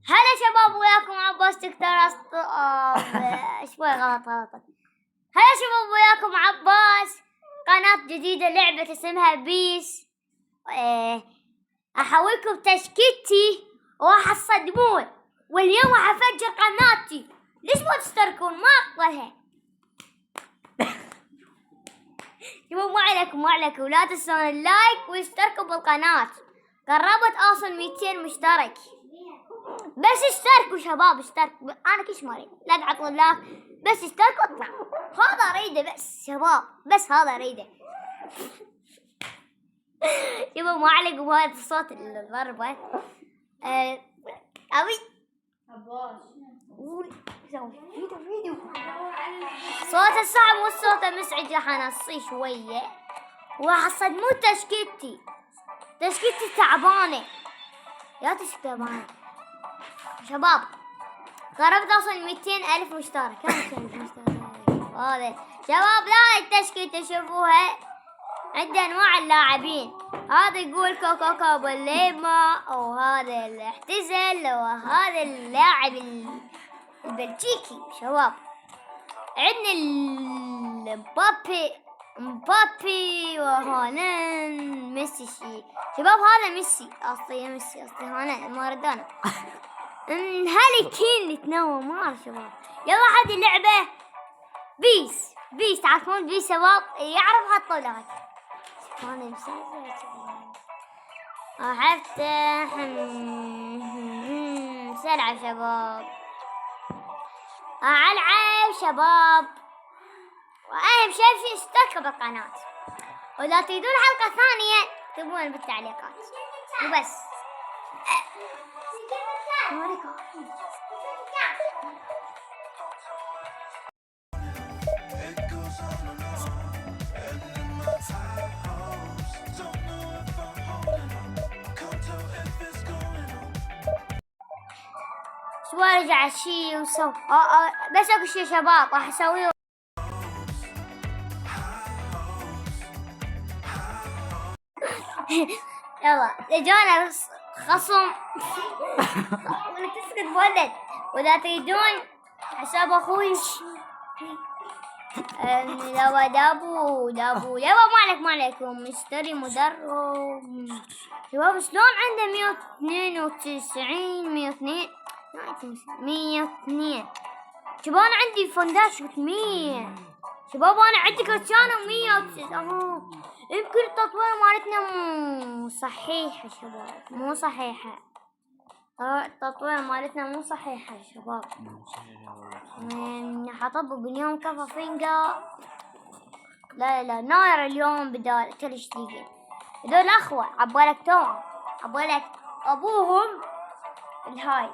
هلا شباب، وياكم عباس دكتور شوي غلط. هلا شباب، وياكم عباس، قناة جديدة، لعبة اسمها بيس. احولكم تشكيلتي وراح تصدمون، واليوم راح افجر قناتي. ليش ما تشتركون؟ ما اقبلها. شباب ما عليكم لا تنسون اللايك واشتركوا بالقناة. قربت اوصل 200 مشترك، بس اشتركوا شباب، اشتركوا. انا كيش مريض، لا تحطوا لايك، بس اشتركوا اطلعوا. هذا اريده بس شباب، بس هذا اريده. شباب ما عليكم هذا الصوت الضربة. ابي فيديو صوت الصعب والصوت المزعج راح انصيه شوية، وراح تصدمون تشكيلتي تعبانة. يا تعبانة شباب. قربت اوصل 200,000 مشترك. هذا شباب لا التشكيلة تشوفوها عند انواع اللاعبين. هذا يقول كوكا بوليما، وهذا اللي اعتزل، وهذا اللاعب البلجيكي. شباب عندنا مبابي وهنا ميسي. شباب هذا ميسي اصلي هنا مارادونا. هالي كين يتنوع مار شباب. يلا هذه اللعبة بيس تعرفون بيس شباب؟ يعرف حطوا لايك. انا مسافر افتح سلعة شباب، العب شباب. واهم شيء اشتركوا بالقناة، واذا تريدون حلقة ثانية اكتبون بالتعليقات وبس. شو ارجع شي وسوي بس اكو شي شباب راح اسويه. يلا جانا خصم ولا تسكت ولد. واذا تريدون حساب اخوي لو دابو يابا ما عليكم اشتري مدرب. شباب شلون عنده 192 102 شباب. انا عندي فنداش 100 شباب. انا عندي كريستيانو 109. يمكن التطوير مالتنا مو صحيحة شباب، مو صحيحة. التطوير مالتنا مو صحيحة شباب. حطبوا باليوم كفافينجا. لا ناير اليوم بدال كل دقيقة. هذول اخوة عبالك توم، عبالك ابوهم الهاي،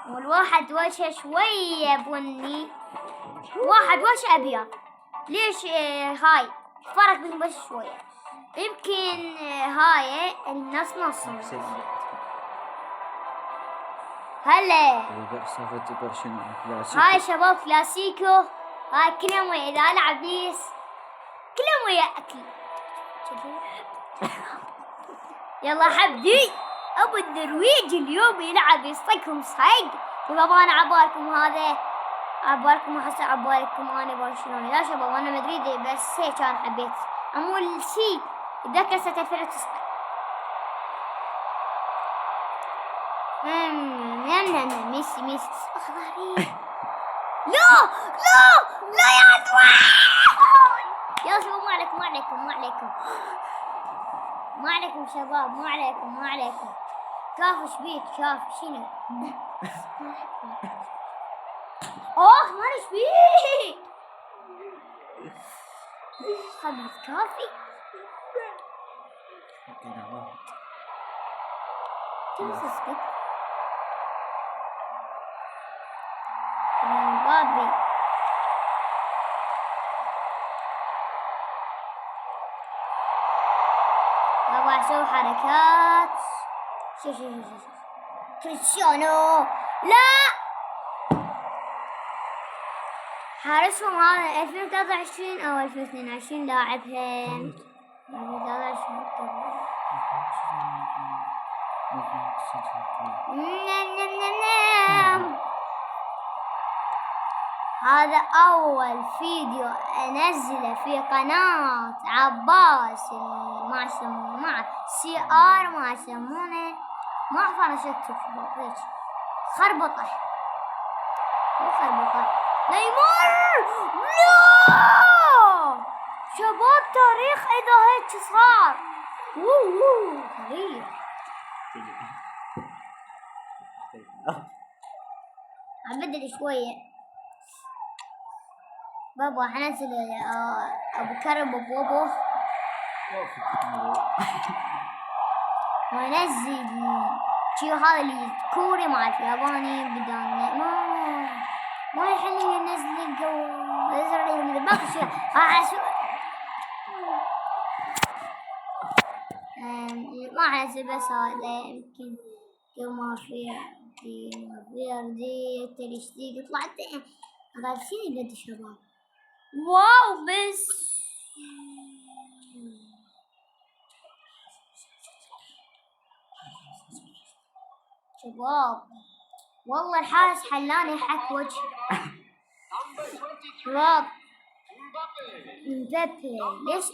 والواحد وجهه شوية بني، واحد وجه ابيض. ليش هاي فرق بين بس شوية. يمكن هاي الناس نص. هلا هاي شباب كلاسيكو. هاي كلهم ويا اذا العب بيس كلهم ويا اكل. يلا حبدي ابو الدرويج اليوم يلعب يصيكم صيد. شباب انا عبالكم هذا، عبالكم احس عبالكم انا برشلونة. لا شباب انا مدريدي، بس هيك انا حبيت امول شي اتذكر سنة 2009. ميسي اخضري. لا يا عدوان. يا شباب ما عليكم شباب، ما عليكم. كاف شبيك كاف شنو؟ ما شبيك خبز كافي. تنسى بابي. بابا اسوي حركات. شوف كريستيانو. لا حارسهم هذا 2023 او 2022 لاعبهم. 2023 هذا أول فيديو أنزله في قناة عباس ما يسمونه ما CR ما يسمونه ما أعرف أنا شو أكتب هيك خربطة مو خربطة نيمار لا شباب تاريخ إذا هيك صار تاريخ أبدل شوية بابا حنزل أبو كرم وبوبو ونزل شي هذا اللي كوري مع الياباني بدان ما يحلي ينزل الجو باقي شيء ما حنزل بس هذا يمكن يوم فيردي تلشتيق طلعت غالسين بد شباب واو بس شباب والله الحارس حلاني حك وجهي شباب امبابي ليش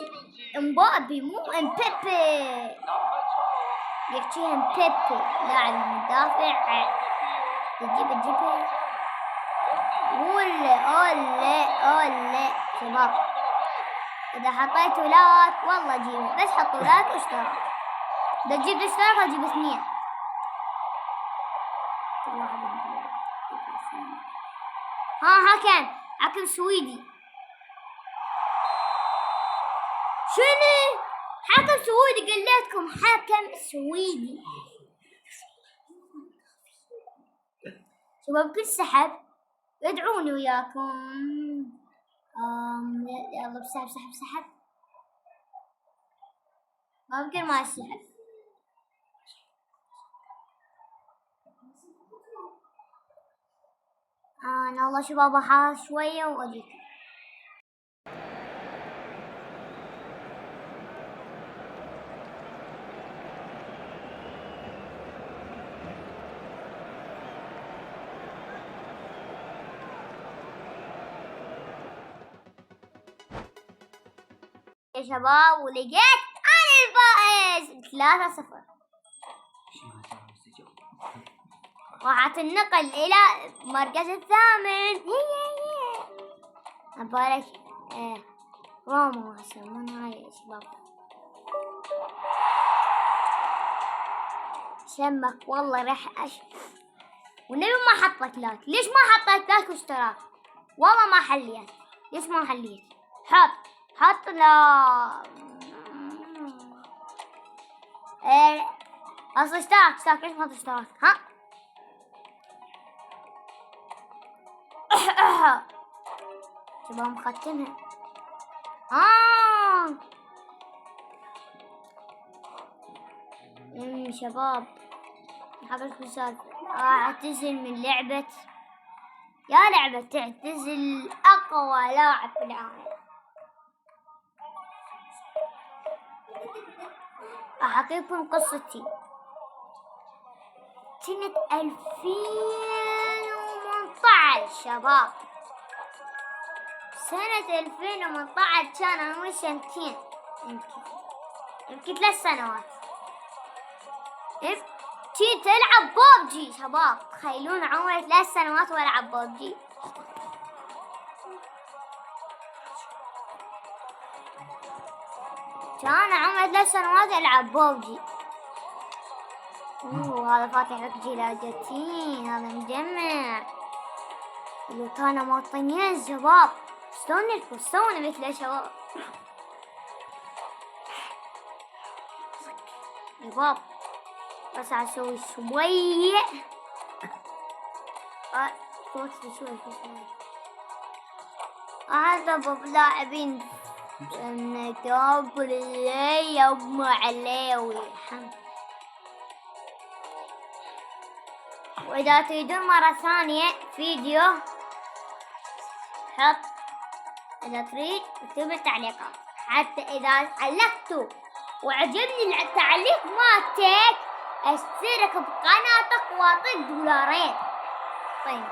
امبابي مو امبابي يحكي امبابي لاعب مدافع تجيبه أولي شباب إذا حطيتوا لاك والله جيبه بس حطوا لاك واشتراك إذا تجيب اشتراك أجيب 2 حكم سويدي شنو حكم سويدي قلتكم حكم سويدي شباب كل سحب ادعوني وياكم يلا بسحب ما يمكن ما يسحب انا والله شباب احاول شوية واجيك يا شباب ولقيت انا الفائز 3-0 راحت النقل الى المركز الثامن ابارك روما يسمونها هاي يا شباب شمك والله راح والنبي ما حطيت لاك ليش ما حطيت لاك واشتراك والله ما حليت ليش ما حليت حط لا اصل اشتراك ليش ما تشتراك ها شباب مختمها شباب حبيت السالفة اعتزل من لعبة يا لعبة تعتزل اقوى لاعب في العالم احكيكم قصتي سنة 2018 شباب سنة 2018 كان عمري 2 سنين يمكن 3 سنوات كنت ألعب ببجي شباب تخيلون عمري 3 سنوات وألعب ببجي كان عمري 3 سنوات ألعب ببجي هذا فاتح لك جلادتين هذا مجمع اللي كانوا موطنين شباب شلون نركض شلون مثل يا شباب شباب بس اسوي شوية شوي هذا لاعبين نتوب لي يوم عليوي وإذا تريدون مرة ثانية فيديو حط إذا تريد اكتب التعليقات حتى إذا علقتوا وعجبني التعليق مالتك اشترك بقناتك واعطيك $2 طيب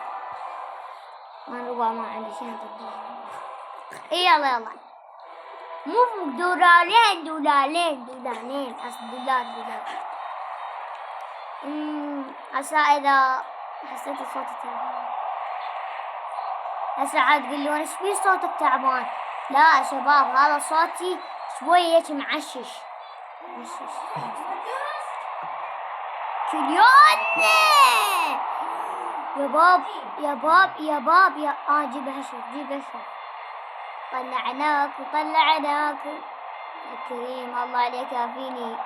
ما ربع ما عندي شيء أطبق. إيه يلا مو دولارين أصل دولار. هسا إذا حسيت صوتي تعبان هسا عاد تقولون إيش في صوتك تعبان؟ لا يا شباب هذا صوتي شوية هيك معشش. كليون يا باب جيب هشف طلعناك يا كريم الله عليك كافيني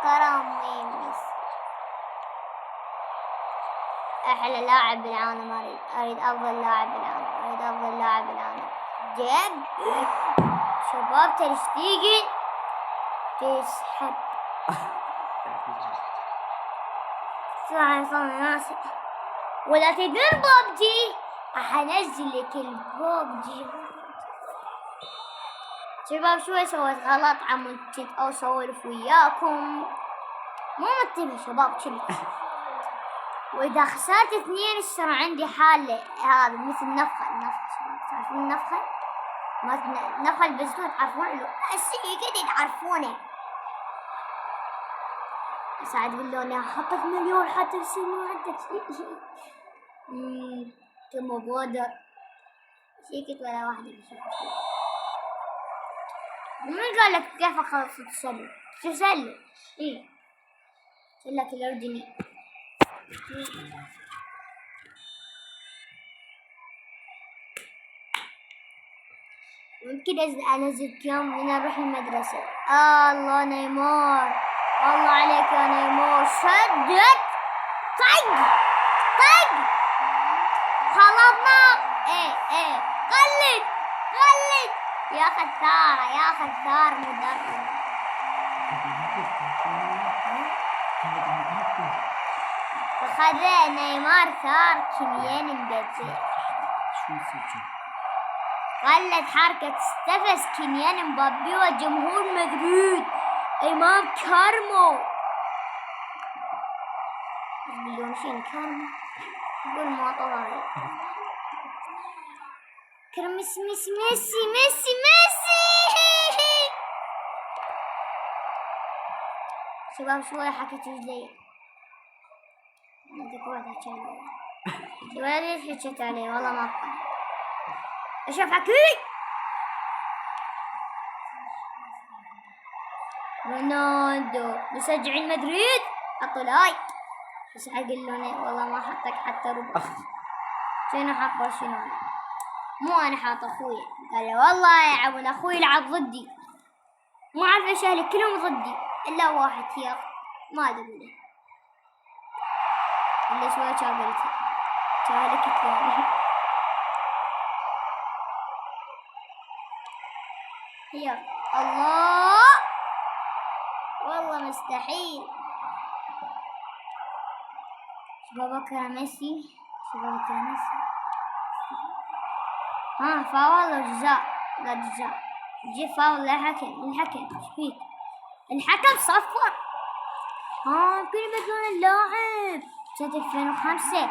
كرم أحلى لاعب بالعالم أريد أفضل لاعب بالعالم جد شباب تشتيقي تسحب صار ناسي ولا تدير بابجي أحنزل لك البابجي. شباب شوي سويت غلط عملت أو سولف وياكم مو منتبه شباب كله. وإذا خسرت 2 يصير عندي حالة هذا مثل نفخة تعرفون النفخة؟ نفخة البزنوت تعرفون له الشيء كده تعرفونه. ساعد يقول له حطك 1,000,000 حتى يصير ما عندك شيء. كم بودر شيكت ولا واحدة بشوفها. من قال لك كيف أخلص تسلل؟ إيه سلة الأردني. ممكن أنزل يوم نروح المدرسة. الله نيمار الله عليك يا نيمار شدت طق خلطنا. ايه قلد يا خسارة مدرب. فخذ نيمار ثار كيليان امبابي. قلت حركة استفز كيليان امبابي وجمهور مدريد امام كارمو. يقولون شين كارمو يقول ما طلع ميسي شباب شوي حكيت رجلي هذيك واحدة حكيت ليش حكيت عليه والله ما أفهم. أشوف حكي رونالدو مشجعين مدريد حطوا لايك بس حقلوني والله ما حطك حتى ربع. شنو حط برشلونة مو أنا حاط أخوي قال والله يا عبد أخوي يلعب ضدي ما أعرف إيش أهلي كلهم ضدي إلا واحد هي ما أدري له إلا شوي شاغلتي شاغلك ثاني. يا الله والله مستحيل. شباب بكرة ميسي فاول ولا جزاء؟ لا جزاء. جي فاول للحكم ايش فيك؟ الحكم صفر. كل بدون اللاعب سنة 2005.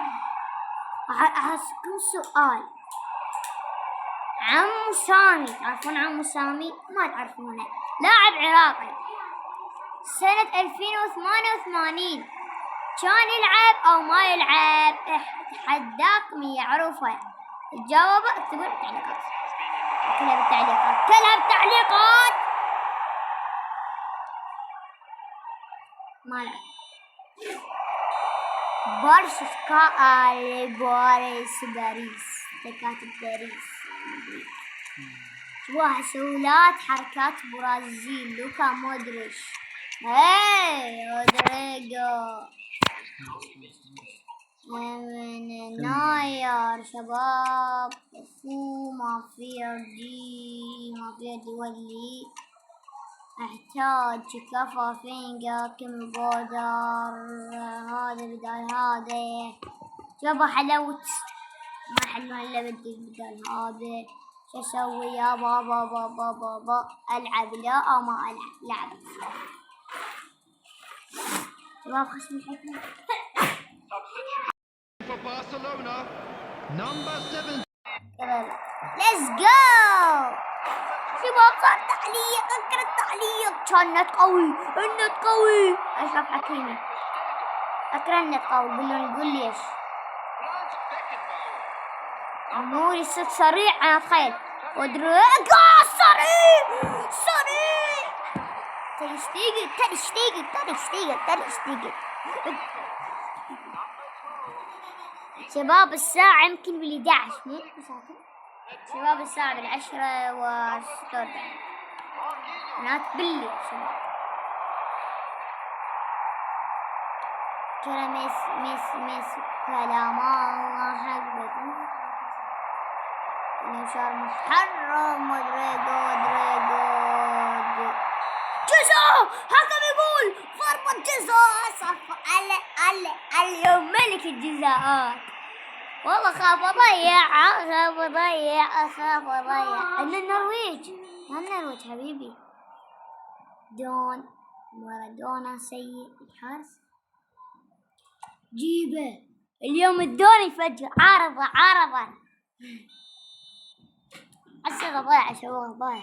أسألكم سؤال عمو سامي تعرفون عمو سامي؟ ما تعرفونه لاعب عراقي سنة 2088 كان يلعب أو ما يلعب؟ أتحداكم يعرفه. الجواب اكتبوا بالتعليقات. كلها بالتعليقات. ما لعب. باريس تكاتب باريس. وحسولات حركات برازيل لوكا مودريتش. رودريجو من ناير شباب فو مافيا دولي احتاج كفى فينجا كم بودر هذا بدال هذا شباب حلوت ما حلوها الا بدي بدال هذا شو اسوي يا بابا العب لا او ما العب لعب شباب خشم الحكمة. For Barcelona, number 7. ليتس جو. شباب صار تعليق، اذكر التعليق. كان النت قوي، النت قوي. اشرف حكيمي اذكر النت قوي. قول ليش عموري صرت سريع. انا اتخيل ودريجو سريع سريع. ترشتيجن. شباب الساعة يمكن بال11 مو مساكن. شباب الساعة بال10:46. أنا بالليل شباب. ترى ميس كلام الله حقك. نشار محرم ودريجو جزاء. حكم يقول ضربة جزاء. صف اليوم ملك الجزاءات. والله خاف اضيع. انا النرويج حبيبي. مارادونا سيء الحارس. جيبه اليوم الدون يفجر. عارضة حسيت ضايع شباب. ضايع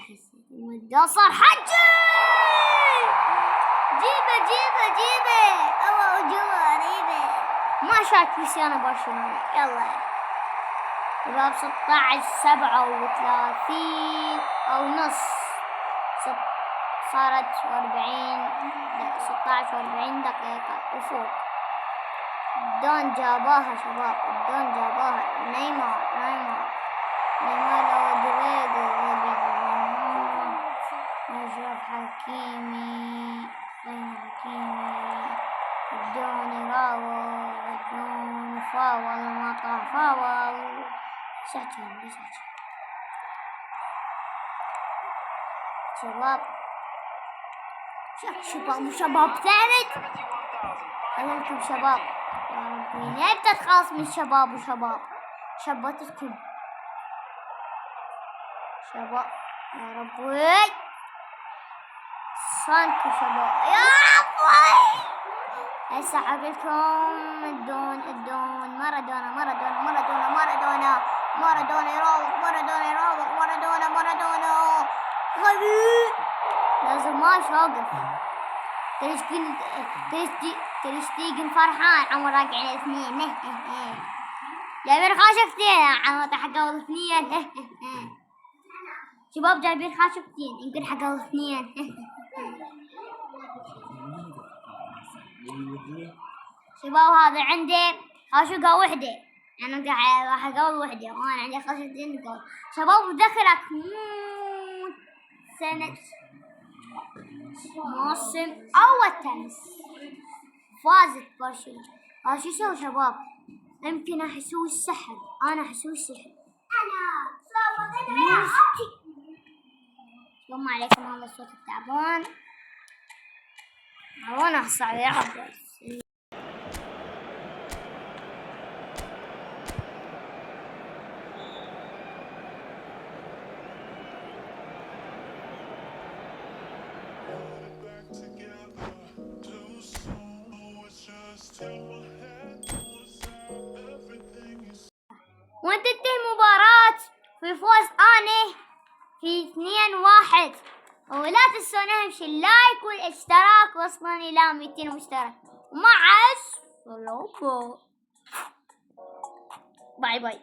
صار حجي. جيبه الله جوا ريبه. ما شاك كريستيانو برشلونة. يلا شباب 16:37 أو نص. صارت 16:40 دقيقة وفوق. الدون جاباها شباب. نيمار ودريجو أشرف حكيمي. الدون يراوغ. الدون فاول. ما فاول. شباب ثالث. خليكم شباب يا ربي. ليه بتتخلص من شباب وشباب؟ شبتكم شباب يا ربي. صانكم شباب يا ربي. هسه حقلكم الدون. مارادونا يراوغ. غبي. لازم ماش واقف. ترشتيجن فرحان. عمر راجع 2. جايبين خاشفتين. عمر حقوا 2. شباب جايبين خاشفتين يمكن حقوا 2. شباب هذا عندي خاشقة وحدة. أنا قاعد حقول وحدة وأنا عندي خاشقتين قول. شباب ذكرك سنة موسم أول تنس فازت برشلونة. شو يسوي شباب؟ يمكن أحسوي السحر. أنا السلام عليكم. هذا الصوت التعبان. وانا صعب يا عباس. وتنتهي المباراة في فوز أنا في 2-1. ولا تنسون اهم اللايك والاشتراك. وصلنا الى 200 مشترك. مع السلامة. باي باي.